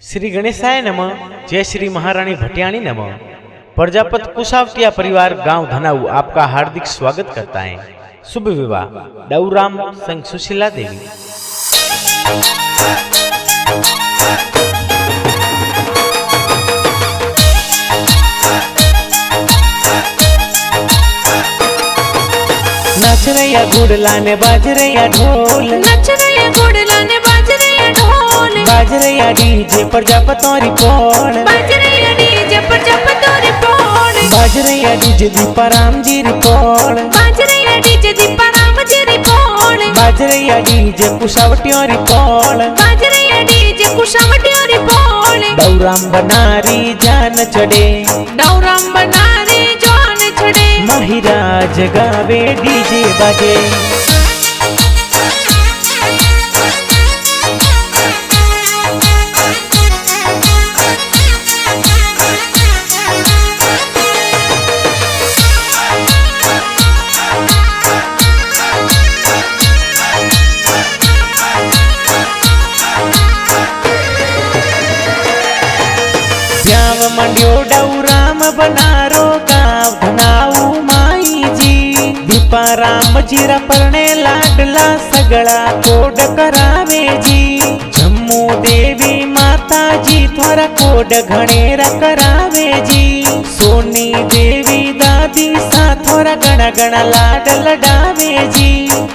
श्री गणेशाय नमः। जय श्री महारानी भटियाणी नमः। प्रजापत कुशावतिया परिवार गांव धनाऊ आपका हार्दिक स्वागत करता है। शुभ विवाह डऊराम संग सुशीला देवी। नाच रैया गुड़ला ने बाज रैया ढोल, नच रैया गुड़ला ने बाज रैया ढोल, बाज रैया डीजे प्रजापतोरी पोल, बाज रैया डीजे प्रजापतोरी पोल, बाज रैया डीजे दीपाराम जी री पोल, बाज रैया डीजे दीपाराम जी री पोल, बाज रैया डीजे कुशावटियोरी पोल, बाज रैया डीजे कुशावटियोरी पोल। डऊराम बनारी जान चढ़े, डऊराम बनारी जान छड़े, महिराज गावे डीजे बाजे। ब्याव मंडियो डऊराम बनारो गाँव धनाऊ माई जी, दीपाराम जीरा परणे लाडला सगड़ा कोड करावे जी। जम्मू देवी माता जी थोड़ा कोड घणेरा करावे जी। सोनी देवी दादी सा थोड़ा गणा गणा लाड लडावे जी।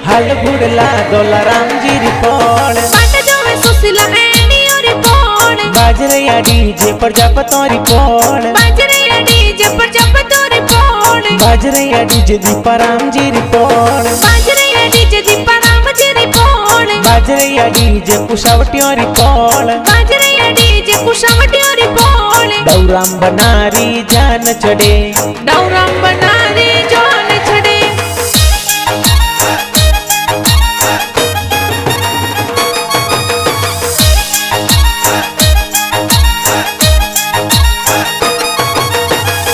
हल गुड़ला दोलाराम जी री पोल, बाट जोवे सुशीला एनी ओरी पोल, बाज रैया डीजे प्रजापतोरी पोल, बाज रैया डीजे प्रजापतोरी पोल, बाज रैया डीजे दीपाराम जी री पोल, बाज रैया डीजे दीपाराम जी री पोल, बाज रैया डीजे कुशावटियोरी पोल, बाज रैया डीजे कुशावटियोरी पोल। डऊराम बनारी जान चढ़े, डऊराम बनारी जान छड़े,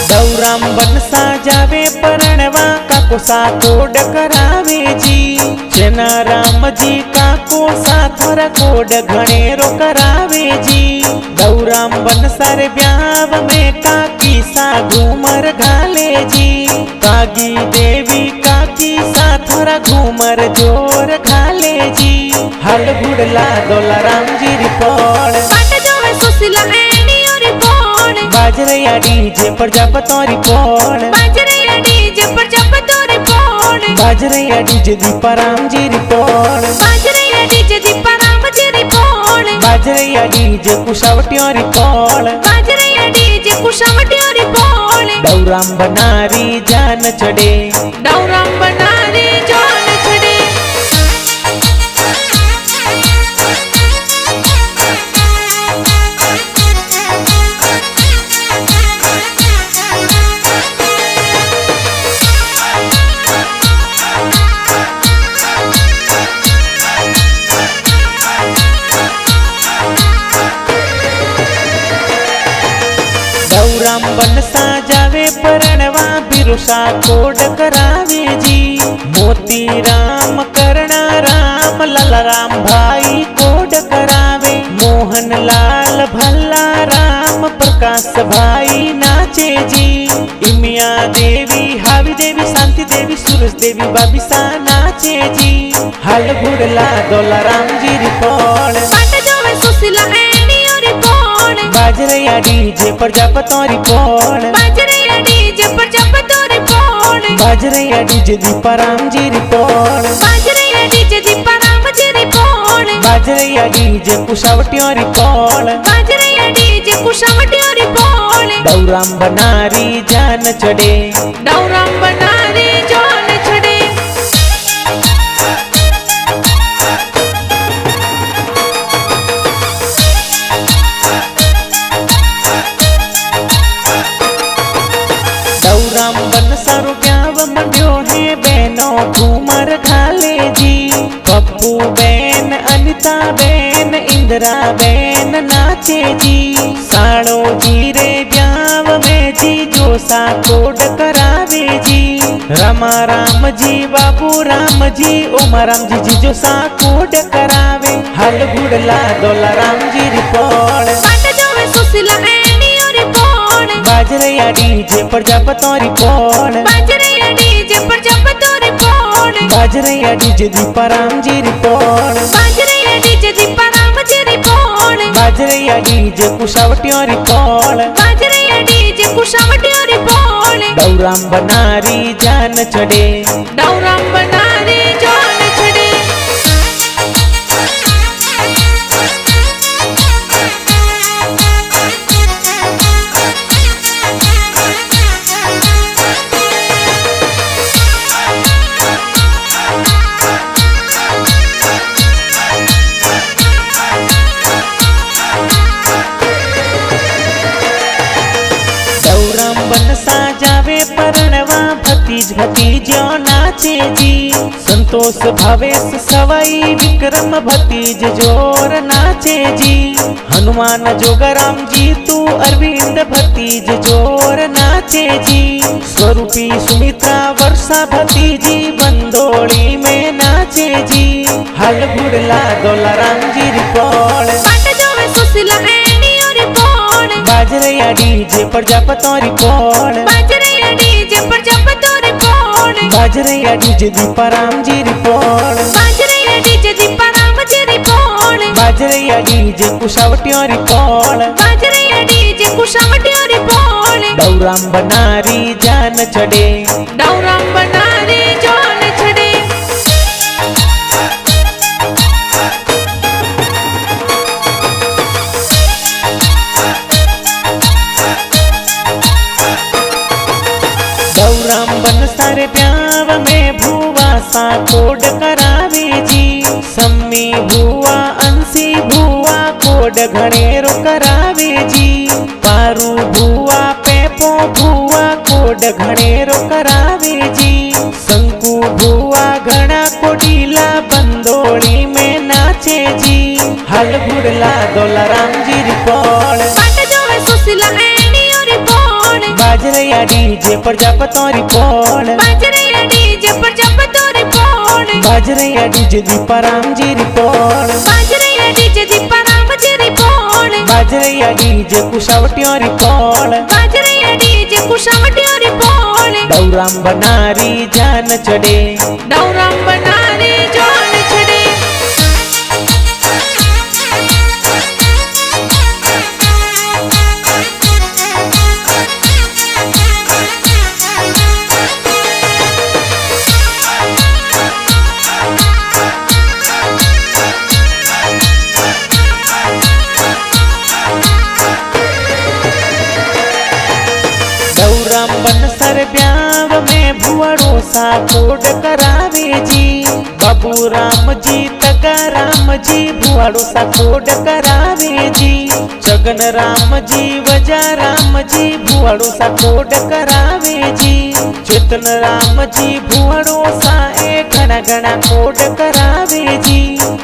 डऊराम बन सा जावे परणवा काको सा कोड करावे जी। जना राम जी काको सा थोड़ा कोड घणेरो करावे जी। डऊराम बन सारे ब्याव में काकी सा घूमर घाले जी। कागी देवी काकी सा थोड़ा घूमर जोर घाले जी। हल गुड़ला दोलाराम जी री पोल, बाट जोवे सुशीला एनी ओरी पोल, बाज रैया डीजे प्रजापतोरी पोल, बाज रैया डीजे प्रजापतोरी पोल, बाज रैया डीजे दीपाराम जी री पोल, बाज रैया डीजे दीपाराम जी री पोल, बाज रैया डीजे कुशावटियोरी पोल, बाज रैया डीजे कुशावटियोरी पोल। डऊराम बनारी जान चढ़े, डऊराम बनारी जान छड़े, डऊराम बन सा जावे परणवा बिरुसा कोड करावे जी। मोती राम करना राम लला राम भाई कोड करावे। मोहन लाल भल्ला राम प्रकाश भाई नाचे जी। इमिया देवी हावी देवी शांति देवी सूरज देवी बाबी सा नाचे जी। हल गुड़ला दोलाराम जी री पोल, बाट जोवे सुशीला एनी ओरी पोल, बाज रैया डीजे प्रजापतोरी पोल, बाज रैया डीजे प्रजापतोरी पोल, बाज रैया डीजे दीपाराम जी री पोल, बाज रैया डीजे दीपाराम जी री पोल, बाज रैया डीजे कुशावटियोरी पोल, बाज रैया डीजे कुशावटियोरी पोल। डऊराम बनारी जान चढ़े, डऊराम बनारी जान छड़े, डऊराम बन सारो ब्याव मंडियो है बहनों घूमर घाले जी। पप्पू बेन अनिता बेन इंदिरा बेन नाचे जी। साड़ो जी रे ब्याव में जी जो सा कोड करावे जी। रमा राम जी बाबू राम जी उमा राम जी जो सा कोड करावे। हल गुड़ला दोला राम जी री पोल। प्रजापतोरी पोण बाजरैया डीजे प्रजापतोरी पोण बाजरैया डीजे दीपाराम जी रिपोण बाजरैया डीजे दीपाराम जी रिपोण बाजरैया डीजे कुशावटियोरी पोण बाजरैया डीजे कुशावटियोरी पोण डौराम बनारी जान चढ़े डौराम बनारी जान छड़े डौराम बन साजावे परणवा भतीज भतीजो नाचे जी संतोष भावेश सवाई विक्रम भतीज जोर नाचे जी हनुमान जोगराम जी तू अरविंद भतीज जोर नाचे जी स्वरूपी सुमित्रा वर्षा भतीजी बंदोड़ी में नाचे जी हल गुड़ला दोलाराम जी रिपोण पाट जोवे सुशीला एनी और पोण बाजरैया डीजे प्रजापतोरी पोण बाजरैया डीजे प्रजापतोरी पोण बाजरैया डीजे दीपाराम जी रिपोण बाजरैया डीजे दीपाराम जी रिपोण बाजरैया डीजे कुशावटियोरी पोण बाजरैया डीजे कुशावटियोरी पोण डौराम बनारी जान चढ़े डौराम बनारी जान छड़े डौराम बन सारे प्याव में भुआ सा कोड करावे जी सम्मी भुआ अंसी भुआ कोड घड़ेरो करावे जी पारू भुआ पेपो भुआ कोड घड़ेरो करावे जी शंकु भुआ घड़ा कोडीला बंदोड़ी में नाचे जी हल गुड़ला दोलाराम जी रिपोण पाट जोवे सुशीला एनी और पोण बाजरैया डीजे प्रजापतोरी पोण बाजरैया डीजे प्रजापतोरी पोण बाजरैया डीजे दीपाराम जी रिपोण बाजरैया डीजे दीपाराम जी रिपोण बाजरैया डीजे कुशावटियोरी पोण बाजरैया डीजे कुशावटियोरी पोण डौराम बनारी जान चढ़े डौराम बनारी जान छड़े डौराम बन सर ब्याव में भुअड़ो सा कोड करावे जी बाबू राम जी तका राम जी भुअड़ो सा कोड करावे जी जगन राम जी वजा राम जी भुअड़ो सा कोड करावे जी चेतन राम जी भुअड़ो सा घना घना कोड करावे जी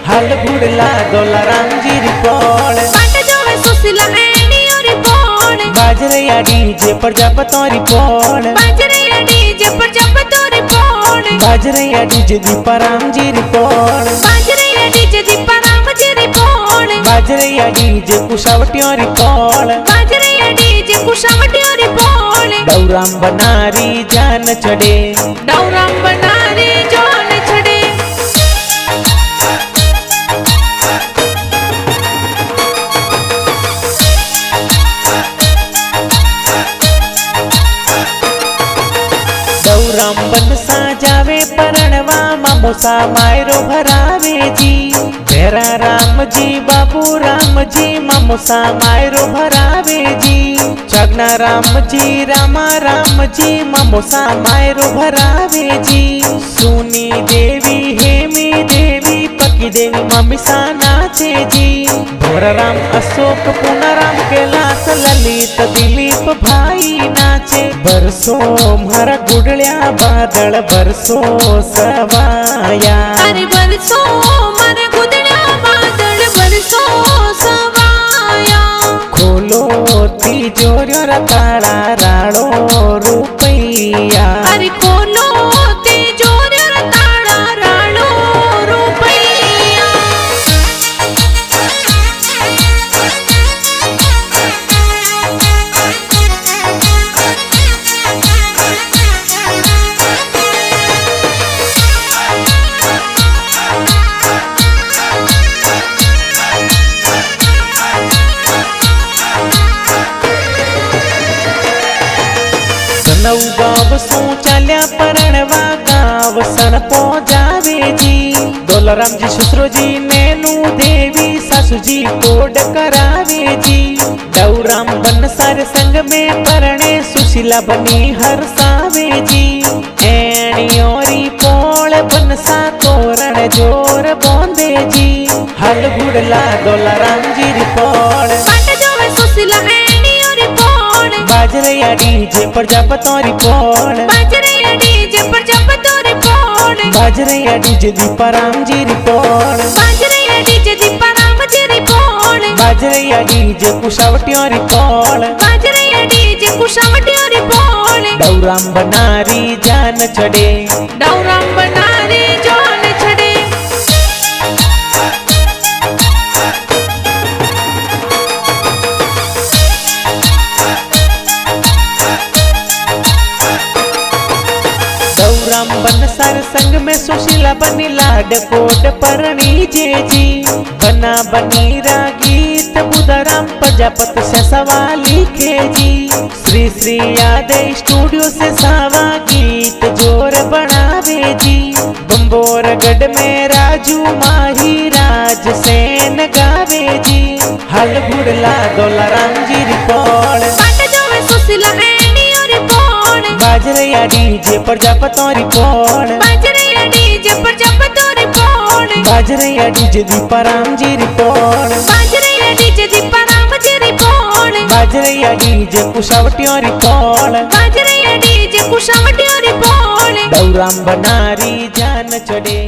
हल गुड़ला दोलाराम जी रिपोण पाट जोवे सुशीला एनी और पोण बाजरैया डीजे प्रजापतोरी पोण बाजरैया डीजे प्रजापतोरी पोण बाजरैया डीजे दीपाराम जी रिपोण बाजरैया डीजे दीपाराम जी रिपोण बाजरैया डीजे कुशावटियोरी पोण बाजरैया डीजे कुशावटियोरी पोण डौराम बनारी जान चढ़े डौराम बनारी जान छड़े डौराम बन साजावे परणवा मामोसा मायरो भरावे जी भेरा राम जी बाबू राम जी मामोसा मायरो भरावे जी जगना राम जी रामा राम जी मामोसा मायरो भरावे जी सुनी देवी हेमी देवी पकी देवी ममिसा नाचे जी भोराराम अशोक पूनाराम कैलास ललित दिलीप भाई नाचे बरसो मारा गुडल्या बादल बरसो सवाया अरे बरसो मारे गुदड़िया बादल बरसो सवाया खोलो तिजोरियो रा ताळा राळो रुपैया अरे खोलो तिजोरी रा ताळा राळो रुपैया जब सू चाल्या परણवा गाव सन पो जावे जी दोलाराम जी ससुरो जी नैनू देवी सासू जी कोड करावे जी डौराम बनसार संग में परणे सुशीला बनी हरसावे जी एणियोरी पोळ बनसा तोरण जोर बोंदे जी हल गुड़ला दोलाराम जी री पोळ बाट जोवे सुशीला एणियोरी पोळ बाजरे डीजे पर जापतोरी पोळ बाजरे डीजे पर जपतोरी पोळ बाजरे डीजे दीपाराम जी री पोळ बाजरे डीजे दीपाराम जी री पोळ बाजरे डीजे कुशावटियोरी पोळ बाजरे डीजे कुशावटियोरी पोळ डौराम बनारी जान चढ़े डौराम बनारी जान छड़े डौराम बनसार संग में सुशीला बनी लाड कोट परणी जे जी बना बनी रा गीत बुधराम प्रजापत से सवाल लिखे जी श्री श्री यादे स्टूडियो से सावा गीत जोर बनावे जी बंबोरगढ़ में राजू माही राज सेन गावे जी हल गुड़ला दोलाराम जी रिपोर्ट बाट जोवे सुशीला एणियोरी पोळ बाजरे डीजे पर जापतोरी पोळ बाजरे डीजे पर जपतोरी पोळ बाजरे डीजे दीपाराम जी रिपोर्ट बाजरे डीजे दीपाराम जी री पोळ बाजरे डीजे कुशावटियोरी पोळ बाजरे डीजे कुशावटियोरी पोळ डौराम बनारी जान चढ़े